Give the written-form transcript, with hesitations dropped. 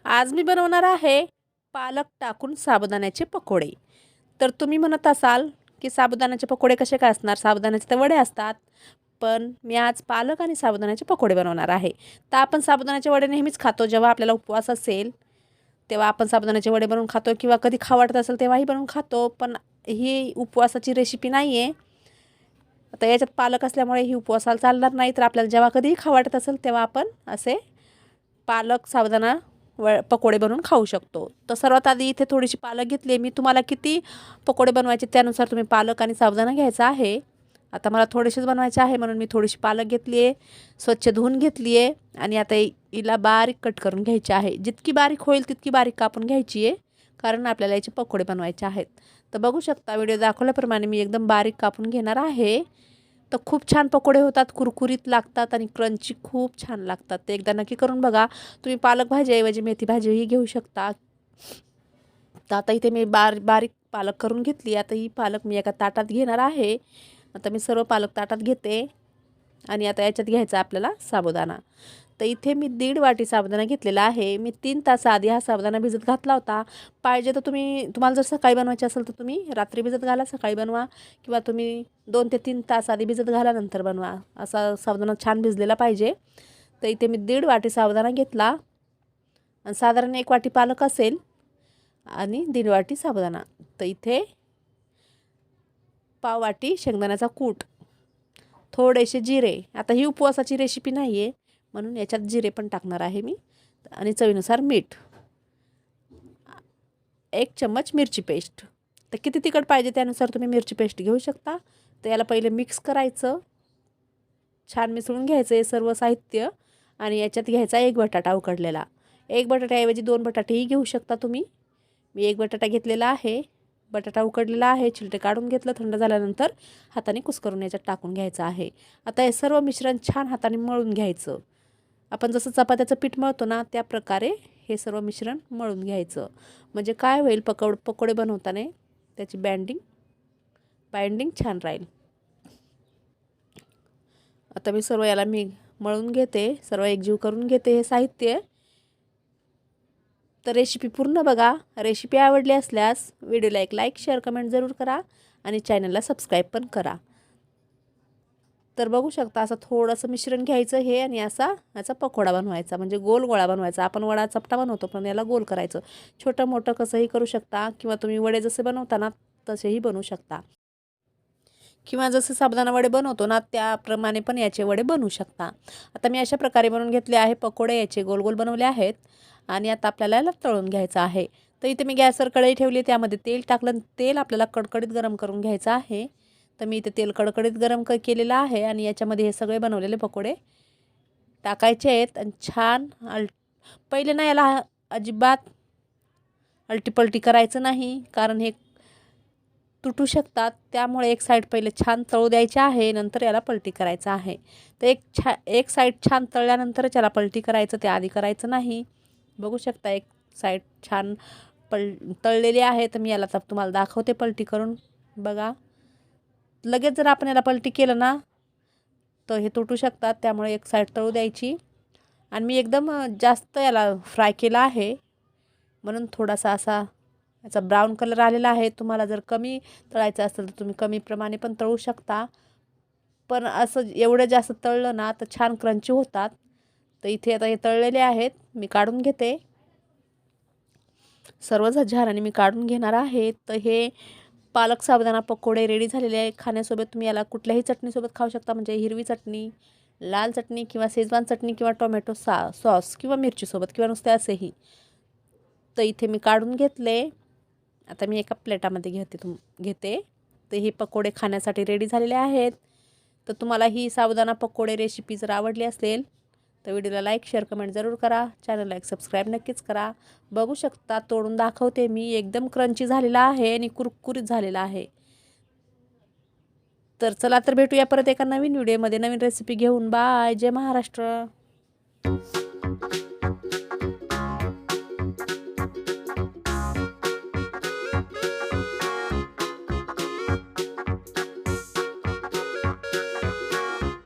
आज मी बनवणार आहे पालक टाकून साबुदाण्याचे पकोडे। तर तुम्ही म्हणत असाल की साबुदाण्याचे पकोडे कसे काय असणार, साबुदाण्याचे तर वडे असतात। पण मी आज पालक आणि साबुदाण्याचे पकोडे बनवणार आहे। तर आपण साबुदाण्याचे वडे नेहमीच खातो, जेव्हा आपल्याला उपवास असेल तेव्हा आपण साबुदाण्याचे वडे बनवून खातो, किंवा कधी खाऊ वाटत असेल तेव्हाही बनवून खातो। पण ही उपवासाची रेसिपी नाही आहे। आता याच्यात पालक असल्यामुळे ही उपवासाला चालणार नाही, तर आपल्याला जेव्हा कधीही खाऊ वाटत असेल तेव्हा आपण असे पालक साबुदाणा पकोडे बनवून खाऊ शकतो। तर सर्वात आधी इथे थोडीशी पालक घेतली मी। तुम्हाला किती पकोडे बनवायचे त्यानुसार तुम्ही पालक आणि साबुदाणा घ्यायचा आहे। आता मला थोडेसेच बनवायचे आहे म्हणून मी थोडीशी पालक घेतली आहे, स्वच्छ धुवून घेतली आहे आणि आता हिला बारीक कट करून घ्यायची आहे। जितकी बारीक होईल तितकी बारीक कापून घ्यायची आहे, कारण आपल्याला याचे पकोडे बनवायचे आहेत। तर बघू शकता व्हिडिओ दाखवल्याप्रमाणे मी एकदम बारीक कापून घेणार आहे। तर खूप छान पकोडे होतात, कुरकुरीत लागतात आणि क्रंची खूप छान लागतात। ते एकदा नक्की करून बघा। तुम्ही पालक भाजीऐवजी मेथी भाजीही घेऊ शकता। तर आता इथे मी बारीक पालक करून घेतली। आता ही पालक मी एका ताटात घेणार आहे। आता मी सर्व पालक ताटात घेते आणि आता याच्यात घ्यायचा आपल्याला साबुदाणा। तर इथे मी 1.5 वाटी साबुदाणा घेतलेला आहे। मी 3 तास आधी हा साबुदाणा भिजत घातला होता। पाहिजे तर तुम्हाला जर सकाळी बनवायचे असेल तर तुम्ही रात्री भिजत घाला, सकाळी बनवा, किंवा तुम्ही 2 ते 3 तास आधी भिजत घाला नंतर बनवा। असा साबुदाणा छान भिजलेला पाहिजे। तर इथे मी 1.5 वाटी साबुदाणा घेतला आणि साधारण 1 वाटी पालक असेल आणि 1.5 वाटी साबुदाणा। तर इथे पाव वाटी शेंगदाण्याचा कूट, थोडेसे जिरे। आता ही उपवासाची रेसिपी नाही आहे म्हणून याच्यात जिरे पण टाकणार आहे मी, आणि चवीनुसार मीठ, 1 चम्मच मिरची पेस्ट। तर किती तिखट पाहिजे त्यानुसार तुम्ही मिरची पेस्ट घेऊ शकता। तर याला पहिले मिक्स करायचं, छान मिसळून घ्यायचं हे सर्व साहित्य, आणि याच्यात घ्यायचा 1 बटाटा उकडलेला। 1 बटाट्याऐवजी 2 बटाटेही घेऊ शकता तुम्ही। मी 1 बटाटा घेतलेला आहे। बटाटा उकडलेला आहे, छिलटे काढून घेतलं। थंड झाल्यानंतर हाताने कुस्करून याच्यात टाकून घ्यायचं आहे। आता हे सर्व मिश्रण छान हाताने मळून घ्यायचं। आपण जसं चपात्याचं पीठ मळतो ना त्या प्रकारे हे सर्व मिश्रण मळून घ्यायचं। म्हणजे काय होईल, पकोडे बनवताना त्याची बाइंडिंग छान राहील। आता मी सर्व याला मळून घेते, सर्व एकजीव करून घेते हे साहित्य। तर रेसिपी पूर्ण बघा। रेसिपी आवडली असल्यास व्हिडिओला एक लाईक, शेअर, कमेंट जरूर करा आणि चॅनलला सबस्क्राईब पण करा। तर बघू शकता असं थोडंसं मिश्रण घ्यायचं हे, आणि याचा पकोडा बनवायचा, म्हणजे गोल गोळा बनवायचा। आपण वडा चपटा बनवतो पण याला गोल करायचं। छोटं मोठं कसंही करू शकता, किंवा तुम्ही वडे जसे बनवता ना तसेही बनवू शकता, किंवा जसे साबुदाणा वडे बनवतो ना त्याप्रमाणे पण याचे वडे बनवू शकता। आता मी अशा प्रकारे बनवून घेतले आहे पकोडे, याचे गोल गोल बनवले आहेत आणि आता आपल्याला याला तळून घ्यायचं आहे। तर इथे मी गॅसवर कढई ठेवली, त्यामध्ये तेल टाकलं। तेल आपल्याला कडकडीत गरम करून घ्यायचं आहे। तर मी इथे तेल कडकडीत गरम केलेलं आहे आणि याच्यामध्ये हे सगळे बनवलेले पकोडे टाकायचे आहेत आणि छान पहिले ना याला अजिबात अलटीपलटी करायचं नाही, कारण हे तुटू शकतात। त्यामुळे एक साईड पहिले छान तळू द्यायची आहे, नंतर याला पलटी करायचं आहे। तर एक साईड छान तळल्यानंतरच याला पलटी करायचं, ते आधी करायचं नाही। बघू शकता एक साईड छान तळलेली आहे। तर मी याला तुम्हाला दाखवते पलटी करून बघा। लगेच जर आपण याला पलटी केलं ना तर हे तुटू शकतात, त्यामुळे एक साईड तळू द्यायची। आणि मी एकदम जास्त याला फ्राय केला आहे म्हणून थोडासा असा याचा ब्राऊन कलर आलेला आहे। तुम्हाला जर कमी तळायचं असेल तर तुम्ही कमी प्रमाणे पण तळू शकता, पण असं एवढं जास्त तळलं ना तर छान क्रंची होतात। तर इथे आता हे तळलेले आहेत, मी काढून घेते। सर्व झाऱ्याने मी काढून घेणार आहे। तर हे पालक साबुदाणा पकोडे रेडी झालेले आहे। खाण्यासोबत तुम्ही याला कुठल्याही चटणीसोबत खाऊ शकता, म्हणजे हिरवी चटणी, लाल चटणी, किंवा शेजवान चटणी, किंवा टोमॅटो सॉस, किंवा मिरचीसोबत, किंवा नुसते असेही। तर इथे मी काढून घेतले। आता मी एका प्लेटामध्ये घेते। तर हे पकोडे खाण्यासाठी रेडी झालेले आहेत। तर तुम्हाला ही साबुदाणा पकोडे रेसिपी जर आवडली असेल तर व्हिडिओला लाईक, शेअर, कमेंट जरूर करा। चॅनलला एक सबस्क्राईब नक्कीच करा। बघू शकता तोडून दाखवते मी, एकदम क्रंची झालेला आहे आणि कुरकुरीत झालेला आहे। तर चला तर भेटूया परत एका नवीन व्हिडिओमध्ये नवीन रेसिपी घेऊन। बाय, जय महाराष्ट्र।